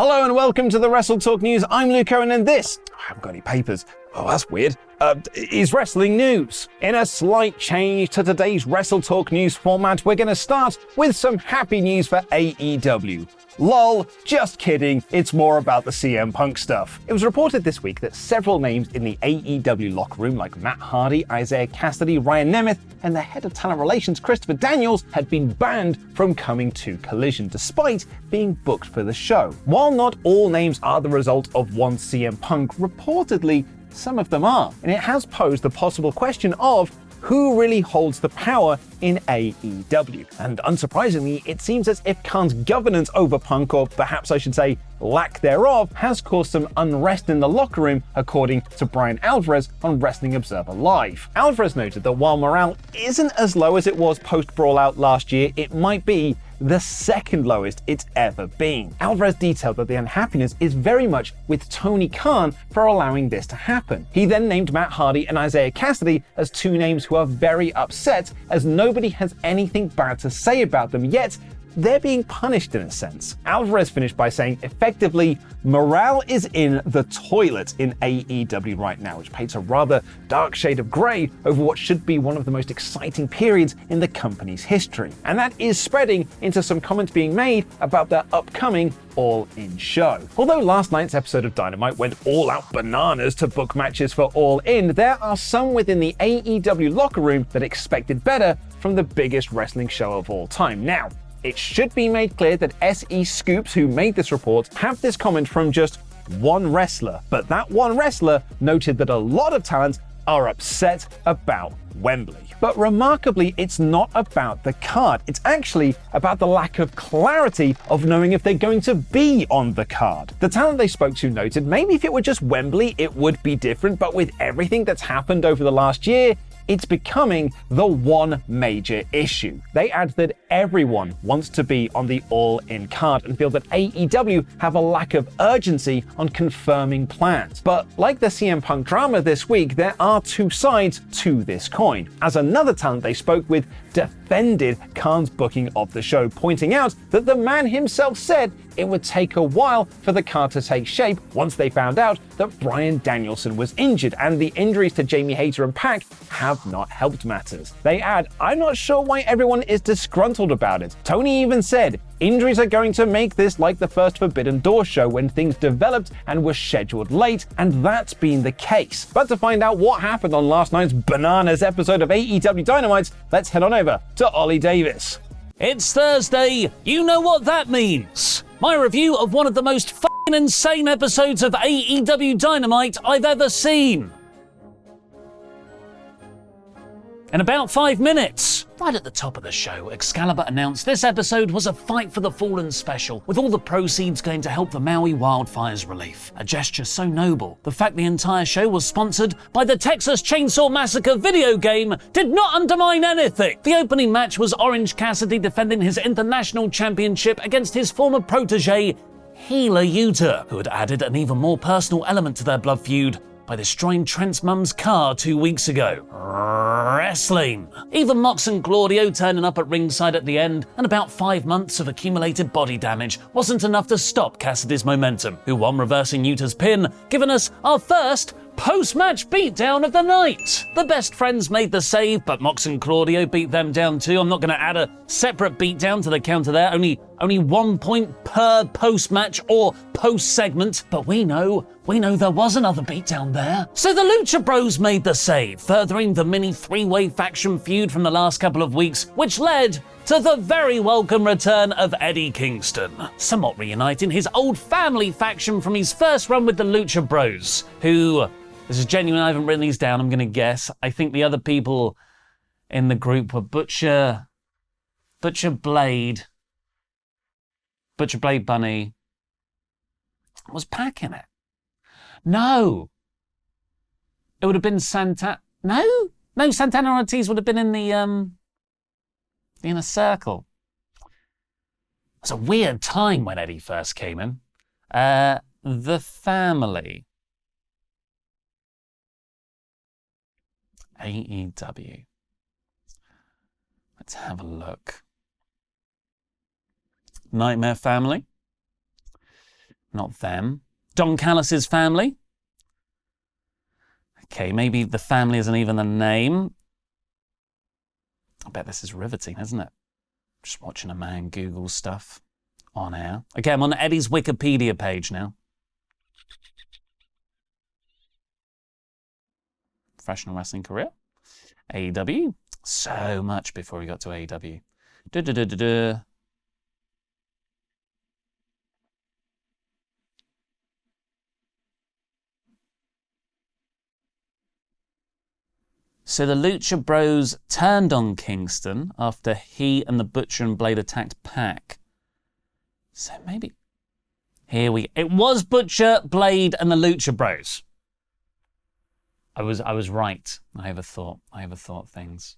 Hello and welcome to the WrestleTalk News. I'm Luke Owen and this, I haven't got any papers. Oh, that's weird. Is wrestling news. In a slight change to today's WrestleTalk News format, we're going to start with some happy news for AEW. Lol, just kidding, it's more about the CM Punk stuff. It was reported this week that several names in the AEW locker room like Matt Hardy, Isaiah Cassidy, Ryan Nemeth, and the head of talent relations Christopher Daniels had been banned from coming to Collision despite being booked for the show. While not all names are the result of one CM Punk, reportedly some of them are, and it has posed the possible question of who really holds the power in AEW. And unsurprisingly, it seems as if Khan's governance over Punk, or perhaps I should say lack thereof, has caused some unrest in the locker room, according to Brian Alvarez on Wrestling Observer Live. Alvarez noted that while morale isn't as low as it was post-Brawlout last year, it might be the second lowest it's ever been. Alvarez detailed that the unhappiness is very much with Tony Khan for allowing this to happen. He then named Matt Hardy and Isaiah Cassidy as two names who are very upset as nobody has anything bad to say about them, yet they're being punished in a sense. Alvarez finished by saying, effectively, morale is in the toilet in AEW right now, which paints a rather dark shade of grey over what should be one of the most exciting periods in the company's history. And that is spreading into some comments being made about their upcoming All In show. Although last night's episode of Dynamite went all out bananas to book matches for All In, there are some within the AEW locker room that expected better from the biggest wrestling show of all time. Now, it should be made clear that SE Scoops, who made this report, have this comment from just one wrestler, but that one wrestler noted that a lot of talent are upset about Wembley. But remarkably, it's not about the card. It's actually about the lack of clarity of knowing if they're going to be on the card. The talent they spoke to noted maybe if it were just Wembley, it would be different, but with everything that's happened over the last year, it's becoming the one major issue. They add that everyone wants to be on the All In card and feel that AEW have a lack of urgency on confirming plans. But like the CM Punk drama this week, there are two sides to this coin, as another talent they spoke with defended Khan's booking of the show, pointing out that the man himself said it would take a while for the card to take shape once they found out that Bryan Danielson was injured, and the injuries to Jamie Hayter and Pac have not helped matters. They add, I'm not sure why everyone is disgruntled about it. Tony even said, injuries are going to make this like the first Forbidden Door show when things developed and were scheduled late, and that's been the case. But to find out what happened on last night's bananas episode of AEW Dynamite, let's head on over to Ollie Davis. It's Thursday, you know what that means. My review of one of the most f***ing insane episodes of AEW Dynamite I've ever seen. In about 5 minutes. Right at the top of the show, Excalibur announced this episode was a Fight for the Fallen special, with all the proceeds going to help the Maui wildfires relief. A gesture so noble, the fact the entire show was sponsored by the Texas Chainsaw Massacre video game did not undermine anything. The opening match was Orange Cassidy defending his international championship against his former protege, Healer Yuta, who had added an even more personal element to their blood feud by destroying Trent's mum's car 2 weeks ago. Wrestling. Even Mox and Claudio turning up at ringside at the end, and about 5 months of accumulated body damage wasn't enough to stop Cassidy's momentum, who won reversing Yuta's pin, giving us our first post-match beatdown of the night. The best friends made the save, but Mox and Claudio beat them down too. I'm not going to add a separate beatdown to the counter there. Only 1 point per post-match or post-segment, but we know there was another beatdown there. So the Lucha Bros made the save, furthering the mini three-way faction feud from the last couple of weeks, which led to the very welcome return of Eddie Kingston, somewhat reuniting his old family faction from his first run with the Lucha Bros, who, this is genuine, I haven't written these down, I'm going to guess. I think the other people in the group were Butcher Blade Bunny. Was Pac in it? No. It would have been No, Santana Ortiz would have been in the Inner Circle. It was a weird time when Eddie first came in. The Family. AEW. Let's have a look. Nightmare Family. Not them. Don Callis' family? Okay, maybe the family isn't even the name. I bet this is riveting, isn't it? Just watching a man Google stuff on air. Okay, I'm on Eddie's Wikipedia page now. Professional wrestling career. AEW. So much before he got to AEW. So the Lucha Bros turned on Kingston after he and the Butcher and Blade attacked Pac. So maybe... It was Butcher, Blade, and the Lucha Bros. I was right. I overthought things.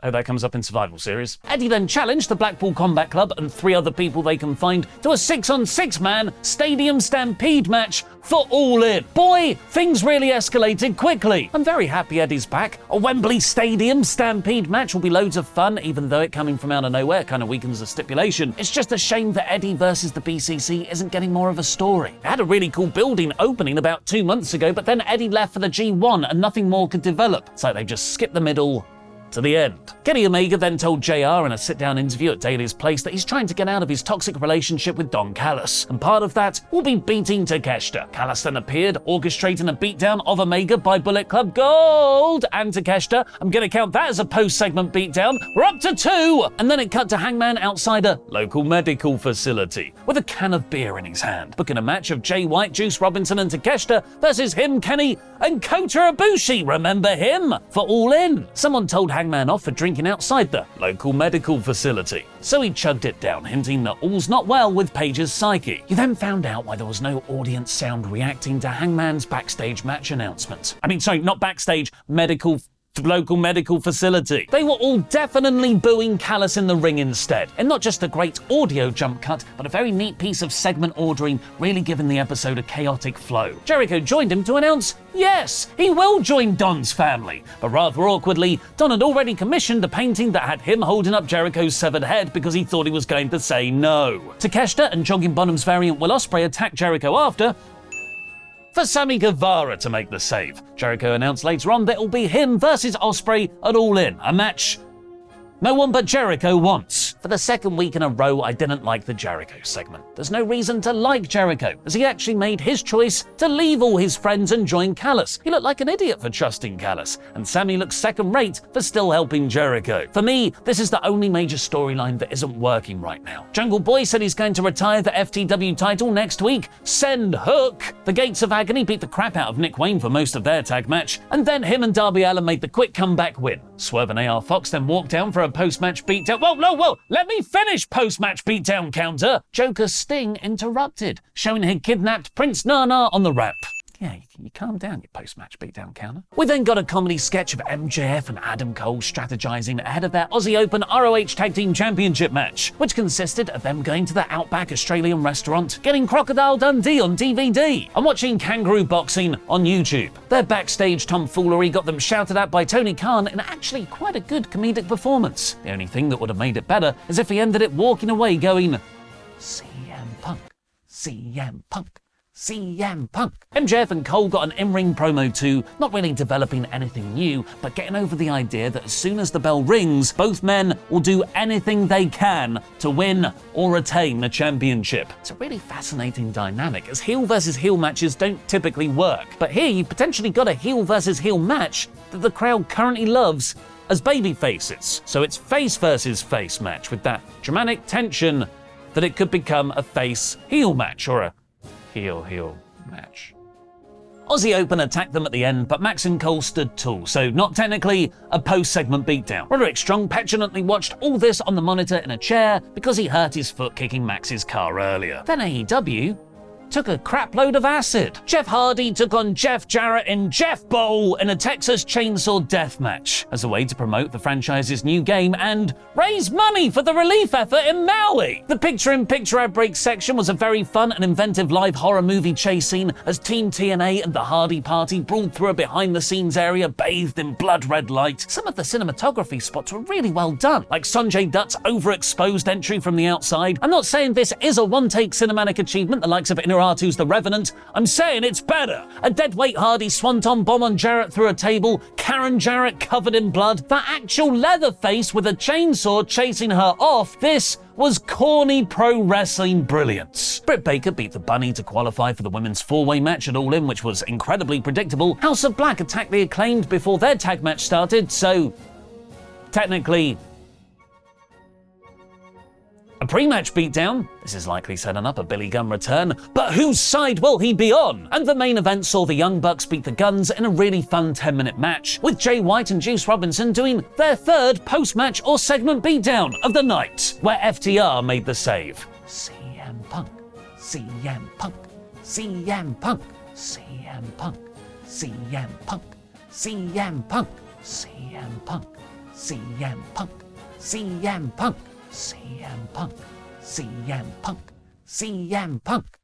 Oh, that comes up in Survival Series. Eddie then challenged the Blackpool Combat Club and 3 other people they can find to a 6-on-6-man Stadium Stampede match for All In. Boy, things really escalated quickly. I'm very happy Eddie's back. A Wembley Stadium Stampede match will be loads of fun, even though it coming from out of nowhere kind of weakens the stipulation. It's just a shame that Eddie versus the BCC isn't getting more of a story. It had a really cool building opening about 2 months ago, but then Eddie left for the G1 and nothing more could develop. It's like they just skipped the middle to the end. Kenny Omega then told JR in a sit-down interview at Daily's Place that he's trying to get out of his toxic relationship with Don Callis, and part of that will be beating Takeshita. Callis then appeared, orchestrating a beatdown of Omega by Bullet Club Gold and Takeshita. I'm gonna count that as a post-segment beatdown. We're up to 2! And then it cut to Hangman outside a local medical facility with a can of beer in his hand, booking a match of Jay White, Juice Robinson and Takeshita versus him, Kenny, and Kota Ibushi. Remember him? For All In. Someone told Hangman off for drinking outside the local medical facility, so he chugged it down, hinting that all's not well with Paige's psyche. You then found out why there was no audience sound reacting to Hangman's backstage match announcement. Not backstage, local medical facility. They were all definitely booing Callis in the ring instead. And not just a great audio jump cut, but a very neat piece of segment ordering, really giving the episode a chaotic flow. Jericho joined him to announce, yes, he will join Don's family. But rather awkwardly, Don had already commissioned a painting that had him holding up Jericho's severed head because he thought he was going to say no. Takeshita and Jogging Bottom's variant Will Ospreay attacked Jericho after, for Sammy Guevara to make the save. Jericho announced later on that it will be him versus Ospreay at All In, a match no one but Jericho wants. For the second week in a row, I didn't like the Jericho segment. There's no reason to like Jericho, as he actually made his choice to leave all his friends and join Callis. He looked like an idiot for trusting Callis, and Sammy looks second-rate for still helping Jericho. For me, this is the only major storyline that isn't working right now. Jungle Boy said he's going to retire the FTW title next week. Send Hook! The Gates of Agony beat the crap out of Nick Wayne for most of their tag match, and then him and Darby Allin made the quick comeback win. Swerve and AR Fox then walked down for a post-match beatdown. Whoa, let me finish post-match beatdown counter. Joker Sting interrupted, showing he'd kidnapped Prince Nana on the ramp. Yeah, you calm down, you post-match beatdown counter. We then got a comedy sketch of MJF and Adam Cole strategizing ahead of their Aussie Open ROH Tag Team Championship match, which consisted of them going to the Outback Australian restaurant, getting Crocodile Dundee on DVD, and watching kangaroo boxing on YouTube. Their backstage tomfoolery got them shouted at by Tony Khan in actually quite a good comedic performance. The only thing that would have made it better is if he ended it walking away going, CM Punk, CM Punk, CM Punk. MJF and Cole got an in-ring promo too, not really developing anything new, but getting over the idea that as soon as the bell rings, both men will do anything they can to win or retain the championship. It's a really fascinating dynamic, as heel versus heel matches don't typically work. But here you've potentially got a heel versus heel match that the crowd currently loves as baby faces. So it's face versus face match with that dramatic tension that it could become a face-heel match or a heel match. Aussie Open attacked them at the end, but Max and Cole stood tall, so not technically a post-segment beatdown. Roderick Strong petulantly watched all this on the monitor in a chair because he hurt his foot kicking Max's car earlier. Then AEW took a crapload of acid. Jeff Hardy took on Jeff Jarrett in Jeff Bowl in a Texas Chainsaw Death match as a way to promote the franchise's new game and raise money for the relief effort in Maui. The picture-in-picture ad break section was a very fun and inventive live horror movie chase scene as Team TNA and the Hardy Party brawled through a behind-the-scenes area bathed in blood-red light. Some of the cinematography spots were really well done, like Sanjay Dutt's overexposed entry from the outside. I'm not saying this is a one-take cinematic achievement, the likes of Inarritu's The Revenant. I'm saying it's better. A deadweight Hardy swanton bomb on Jarrett through a table, Karen Jarrett covered in blood, that actual Leatherface with a chainsaw chasing her off. This was corny pro wrestling brilliance. Britt Baker beat the Bunny to qualify for the women's four-way match at All In, which was incredibly predictable. House of Black attacked the Acclaimed before their tag match started, so technically a pre-match beatdown. This is likely setting up a Billy Gunn return, but whose side will he be on? And the main event saw the Young Bucks beat the Guns in a really fun 10-minute match, with Jay White and Juice Robinson doing their third post-match or segment beatdown of the night, where FTR made the save. CM Punk, CM Punk, CM Punk, CM Punk, CM Punk, CM Punk, CM Punk, CM Punk, CM Punk, CM Punk, CM Punk, CM Punk,